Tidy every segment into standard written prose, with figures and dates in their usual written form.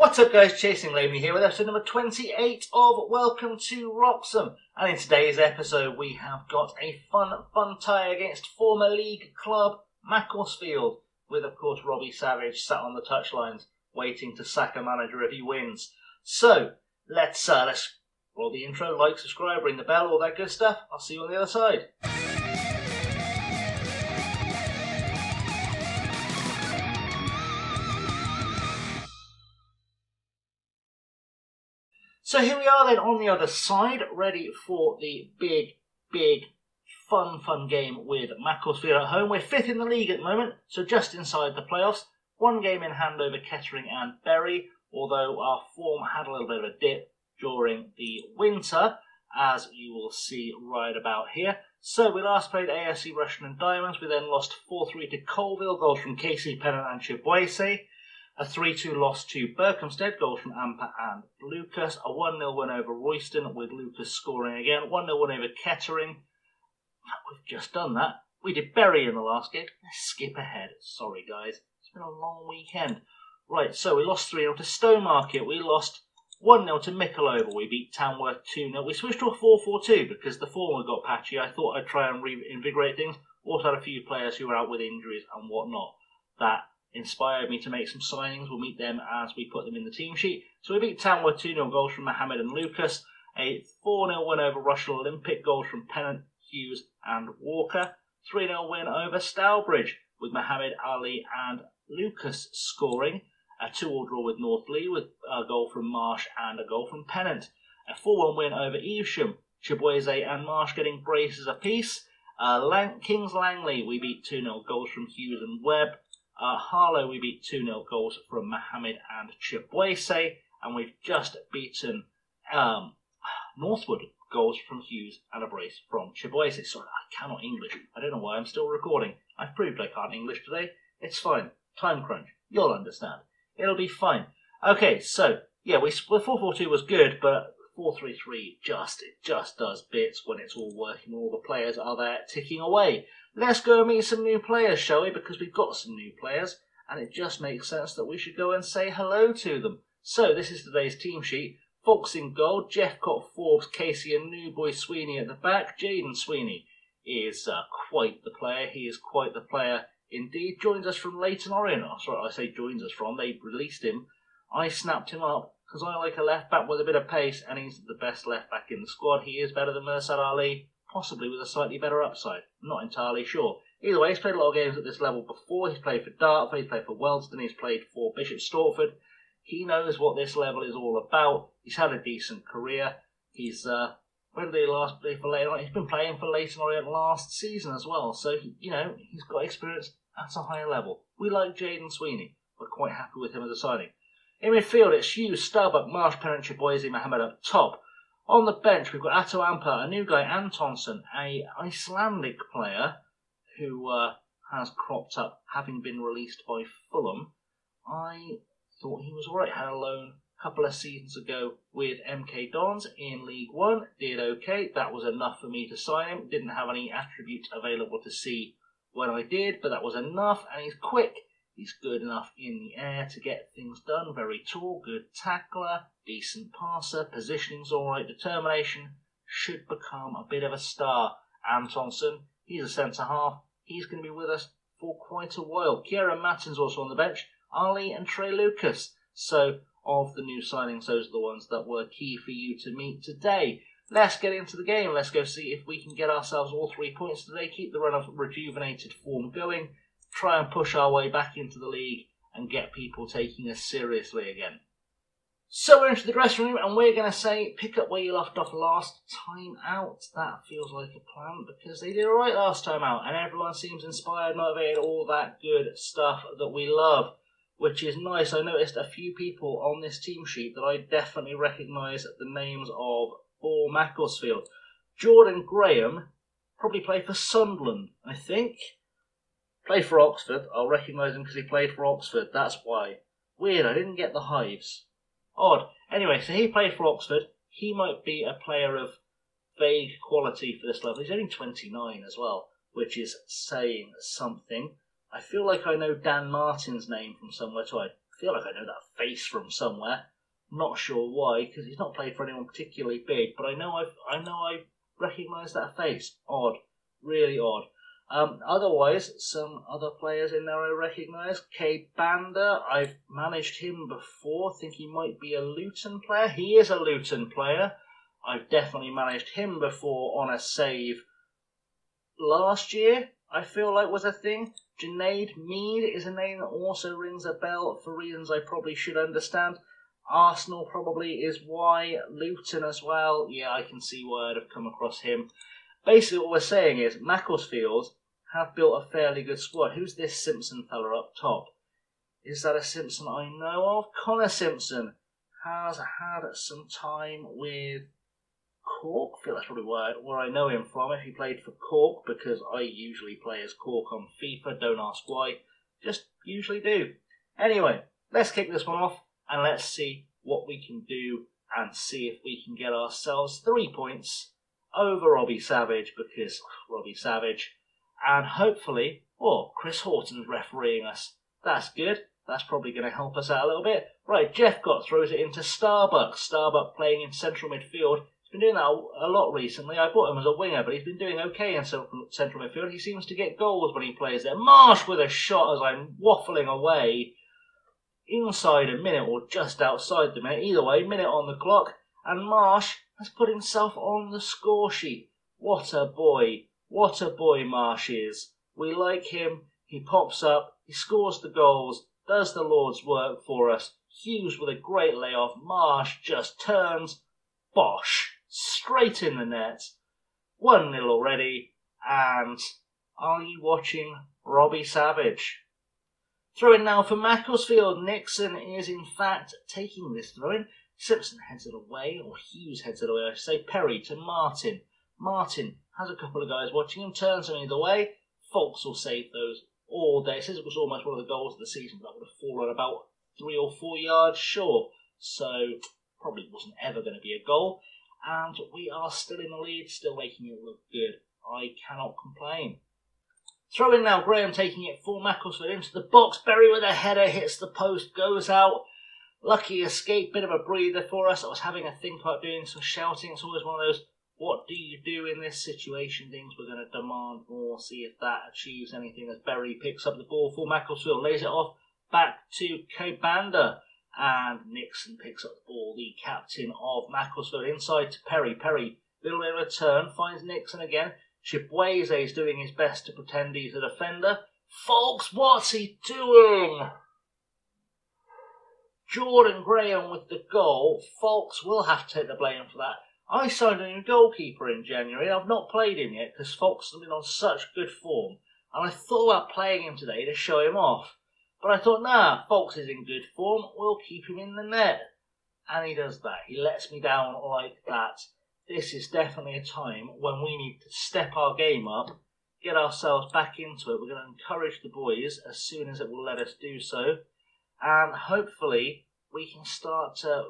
What's up guys, Chasing Lamey here with episode number 28 of Welcome to Wroxham. And in today's episode we have got a fun tie against former league club Macclesfield, with of course Robbie Savage sat on the touchlines waiting to sack a manager if he wins. So let's roll the intro, like, subscribe, ring the bell, all that good stuff. I'll see you on the other side. So here we are then on the other side, ready for the big, fun game with Macclesfield at home. We're 5th in the league at the moment, so just inside the playoffs. One game in hand over Kettering and Bury, although our form had a little bit of a dip during the winter, as you will see right about here. So we last played AFC Russian and Diamonds. We then lost 4-3 to Colville, goals from Casey, Pennant and Chibuese. A 3-2 loss to Berkhamsted, goals from Amper and Lucas. A 1-0 win over Royston with Lucas scoring again. 1-0 win over Kettering. We've just done that. We did Bury in the last game. Let's skip ahead. Sorry guys, it's been a long weekend. Right, so we lost 3-0 to Stowmarket. We lost 1-0 to Mickleover. We beat Tamworth 2-0. We switched to a 4-4-2 because the former got patchy. I thought I'd try and reinvigorate things. Also had a few players who were out with injuries and whatnot. That inspired me to make some signings. We'll meet them as we put them in the team sheet. So we beat Tamworth 2-0, goals from Mohammed and Lucas. A 4-0 win over Russell Olympic, goals from Pennant, Hughes and Walker. 3-0 win over Stourbridge with Mohammed, Ali and Lucas scoring. A 2-2 draw with North Lee with a goal from Marsh and a goal from Pennant. A 4-1 win over Evesham. Chibuese and Marsh getting braces apiece. Kings Langley we beat 2-0, goals from Hughes and Webb. Harlow we beat 2-0, goals from Mohammed and Chibuese, and we've just beaten Northwood, goals from Hughes and a brace from Chibuese. Sorry, I cannot English. I don't know why I'm still recording. I've proved I can't English today. It's fine. Time crunch. You'll understand. It'll be fine. Okay, so yeah, 4-4-2 was good, but 4-3-3 just does bits when it's all working. All the players are there ticking away. Let's go meet some new players, shall we? Because we've got some new players, and it just makes sense that we should go and say hello to them. So this is today's team sheet. Fox in goal, Jeffcott, Forbes, Casey and New Boy Sweeney at the back. Jaden Sweeney is quite the player. He is quite the player indeed. Joins us from Leyton Orient. Oh, sorry, I say joins us from. They released him. I snapped him up because I like a left back with a bit of pace, and he's the best left back in the squad. He is better than Mursad Ali. Possibly with a slightly better upside. Not entirely sure. Either way, he's played a lot of games at this level before. He's played for Dartford, he's played for Wealdstone, he's played for Bishop Stortford. He knows what this level is all about. He's had a decent career. He's, when did he last play for Leyton Orient? He's been playing for Leyton Orient last season as well. So, you know, he's got experience at a higher level. We like Jaden Sweeney. We're quite happy with him as a signing. In midfield, it's Hughes, Starbuck, Marsh, Pennant, Chibuese, Mohammed up top. On the bench, we've got Atto Amper, a new guy, Antonsson, a Icelandic player who has cropped up, having been released by Fulham. I thought he was alright. Had a loan a couple of seasons ago with MK Dons in League One. Did okay. That was enough for me to sign him. Didn't have any attributes available to see when I did, but that was enough. And he's quick. He's good enough in the air to get things done. Very tall, good tackler, decent passer, positioning's alright, determination, should become a bit of a star. Antonsson, he's a centre-half. He's going to be with us for quite a while. Kieran Mattin's also on the bench. Ali and Trey Lucas. So, of the new signings, those are the ones that were key for you to meet today. Let's get into the game. Let's go see if we can get ourselves all 3 points today. Keep the run of rejuvenated form going. Try and push our way back into the league and get people taking us seriously again. So we're into the dressing room and we're going to say pick up where you left off last time out. That feels like a plan because they did alright last time out and everyone seems inspired, motivated, all that good stuff that we love, which is nice. I noticed a few people on this team sheet that I definitely recognise the names of for Macclesfield. Jordan Graham probably played for Sunderland, I think. Played for Oxford. I'll recognise him because he played for Oxford. That's why. Weird, I didn't get the hives. Odd. Anyway, so he played for Oxford. He might be a player of vague quality for this level. He's only 29 as well, which is saying something. I feel like I know Dan Martin's name from somewhere too. I feel like I know that face from somewhere. Not sure why, because he's not played for anyone particularly big, but I know I recognise that face. Odd, really odd. Otherwise, some other players in there I recognise. K. Banda, I've managed him before. Think he might be a Luton player. He is a Luton player. I've definitely managed him before on a save last year, I feel like was a thing. Junaid Mead is a name that also rings a bell for reasons I probably should understand. Arsenal probably is why. Luton as well. Yeah, I can see why I'd have come across him. Basically what we're saying is Macclesfield have built a fairly good squad. Who's this Simpson fella up top? Is that a Simpson I know of? Connor Simpson has had some time with Cork. I feel that's probably where I know him from, if he played for Cork, because I usually play as Cork on FIFA. Don't ask why. Just usually do. Anyway, let's kick this one off and let's see what we can do and see if we can get ourselves 3 points over Robbie Savage, because Robbie Savage, and hopefully, Chris Horton's refereeing us. That's good. That's probably going to help us out a little bit. Right, Jeff Gott throws it into Starbuck. Starbuck playing in central midfield. He's been doing that a lot recently. I bought him as a winger, but he's been doing okay in central midfield. He seems to get goals when he plays there. Marsh with a shot as I'm waffling away. Inside a minute or just outside the minute. Either way, minute on the clock. And Marsh has put himself on the score sheet. What a boy. What a boy Marsh is. We like him. He pops up. He scores the goals. Does the Lord's work for us. Hughes with a great layoff. Marsh just turns. Bosh. Straight in the net. 1-0 already. And are you watching Robbie Savage? Throw in now for Macclesfield. Nixon is in fact taking this throw in. Simpson heads it away, or Hughes heads it away, I should say. Perry to Martin. Martin has a couple of guys watching him, turns them either way. Foulkes will save those all day. It says it was almost one of the goals of the season, but that would have fallen about 3 or 4 yards short. So, probably wasn't ever going to be a goal. And we are still in the lead, still making it look good. I cannot complain. Throw in now, Graham taking it for Macclesfield into the box. Berry with a header, hits the post, goes out. Lucky escape, bit of a breather for us. I was having a think about doing some shouting. It's always one of those, what do you do in this situation things. We're going to demand more, see if that achieves anything as Berry picks up the ball for Macclesfield, lays it off back to Kobanda. And Nixon picks up the ball, the captain of Macclesfield, inside to Perry. Perry, little bit of a turn, finds Nixon again. Chibueze is doing his best to pretend he's a defender. Foulkes, what's he doing? Jordan Graham with the goal. Foulkes will have to take the blame for that. I signed a new goalkeeper in January. I've not played him yet because Foulkes has been on such good form. And I thought about playing him today to show him off. But I thought, nah, Foulkes is in good form. We'll keep him in the net. And he does that. He lets me down like that. This is definitely a time when we need to step our game up, get ourselves back into it. We're going to encourage the boys as soon as it will let us do so. And hopefully we can start to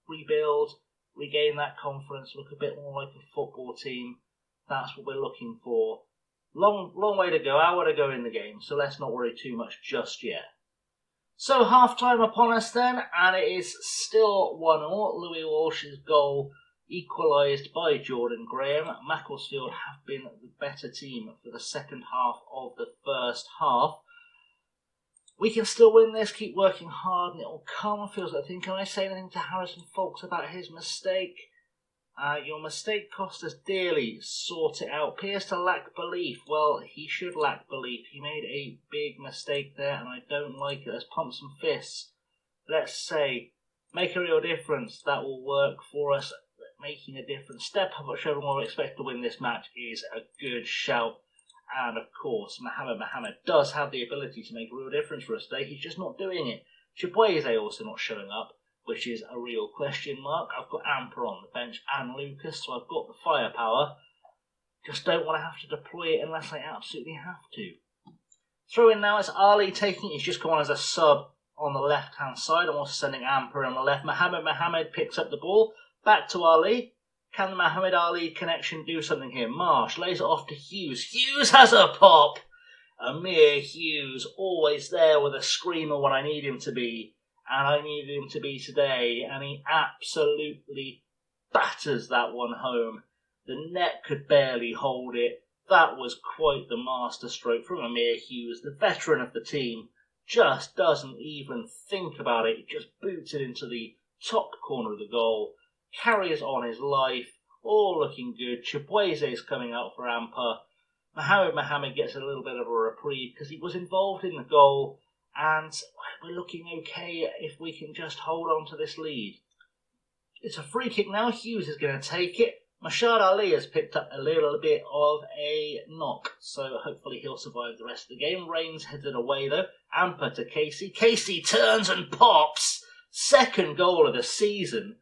rebuild, regain that confidence, look a bit more like a football team. That's what we're looking for. Long way to go, hour to go in the game, so let's not worry too much just yet. So half-time upon us then, and it is still 1-0. Louis Walsh's goal equalised by Jordan Graham. Macclesfield have been the better team for the second half of the first half. We can still win this, keep working hard, and it will come. Feels like, can I say anything to Harrison Foulkes about his mistake? Your mistake cost us dearly. Sort it out. Appears to lack belief. Well, he should lack belief. He made a big mistake there, and I don't like it. Let's pump some fists. Let's say, make a real difference. That will work for us. Making a difference. Step up at Chevron. We expect to win this match is a good shout. And of course, Mohamed does have the ability to make a real difference for us today. He's just not doing it. Chibueze also not showing up, which is a real question mark. I've got Amper on the bench and Lucas, so I've got the firepower. Just don't want to have to deploy it unless I absolutely have to. Throw in now, it's Ali taking it. He's just come on as a sub on the left-hand side. I'm also sending Amper on the left. Mohamed picks up the ball. Back to Ali. Can the Mohamed Ali connection do something here? Marsh lays it off to Hughes. Hughes has a pop! Amir Hughes, always there with a screamer when I need him to be. and I needed him to be today, and he absolutely batters that one home. The net could barely hold it. That was quite the masterstroke from Amir Hughes, the veteran of the team. Just doesn't even think about it. He just boots it into the top corner of the goal, carries on his life, all looking good. Chibueze's coming out for Amper. Mohamed gets a little bit of a reprieve because he was involved in the goal, and we're looking okay if we can just hold on to this lead. It's a free kick now. Hughes is going to take it. Mashhad Ali has picked up a little bit of a knock, so hopefully he'll survive the rest of the game. Reigns headed away though. Amper to Casey. Casey turns and pops. Second goal of the season.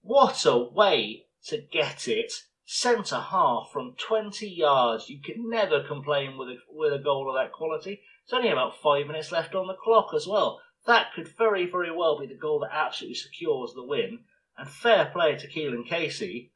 What a way to get it. Centre half from 20 yards. You can never complain with a goal of that quality. It's only about 5 minutes left on the clock as well. That could very, very well be the goal that absolutely secures the win. And fair play to Keelan Casey.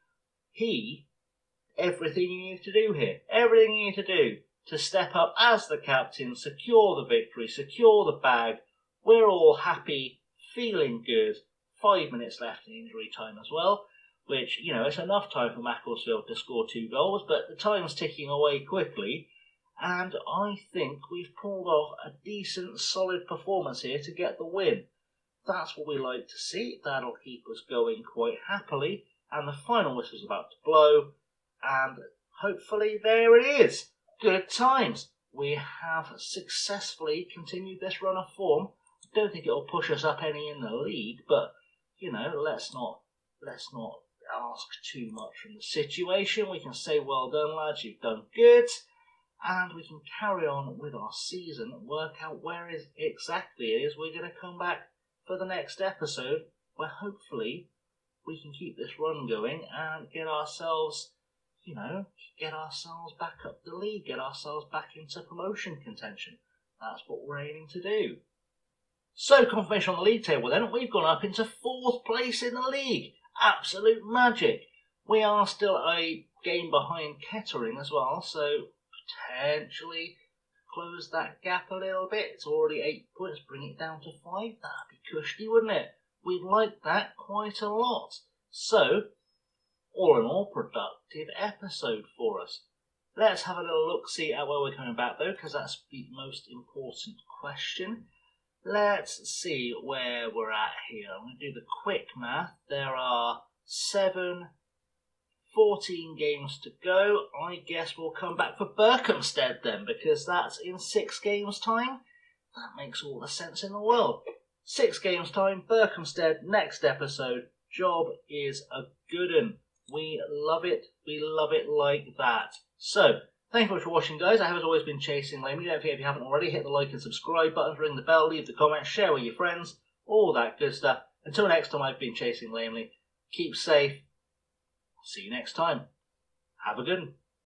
Everything you need to do here. Everything you need to do to step up as the captain, secure the victory, secure the bag. We're all happy, feeling good. 5 minutes left in injury time as well, which, you know, it's enough time for Macclesfield to score 2 goals, but the time's ticking away quickly, and I think we've pulled off a decent, solid performance here to get the win. That's what we like to see. That'll keep us going quite happily, and the final whistle's about to blow, and hopefully there it is. Good times. We have successfully continued this run of form. I don't think it'll push us up any in the league, but, you know, let's not ask too much from the situation. We can say, well done, lads, you've done good, and we can carry on with our season and work out where exactly it is we're going to come back for the next episode, where hopefully we can keep this run going and get ourselves, you know, back up the league, get ourselves back into promotion contention. That's what we're aiming to do. So, confirmation on the league table then, we've gone up into 4th place in the league. Absolute magic. We are still a game behind Kettering as well, so potentially close that gap a little bit. It's already 8 points, bring it down to 5. That'd be cushy, wouldn't it? We'd like that quite a lot. So, all in all, productive episode for us. Let's have a little look-see at where we're coming back though, because that's the most important question. Let's see where we're at here. I'm going to do the quick math. There are 14 games to go. I guess we'll come back for Berkhamsted then, because that's in 6 games' time. That makes all the sense in the world. 6 games' time, Berkhamsted, next episode. Job is a good un. We love it. We love it like that. So, thank you very much for watching, guys. I have as always been Chasing Lamely. Don't forget, if you haven't already, hit the like and subscribe buttons, ring the bell, leave the comments, share with your friends, all that good stuff. Until next time, I've been Chasing Lamely. Keep safe. See you next time. Have a good one.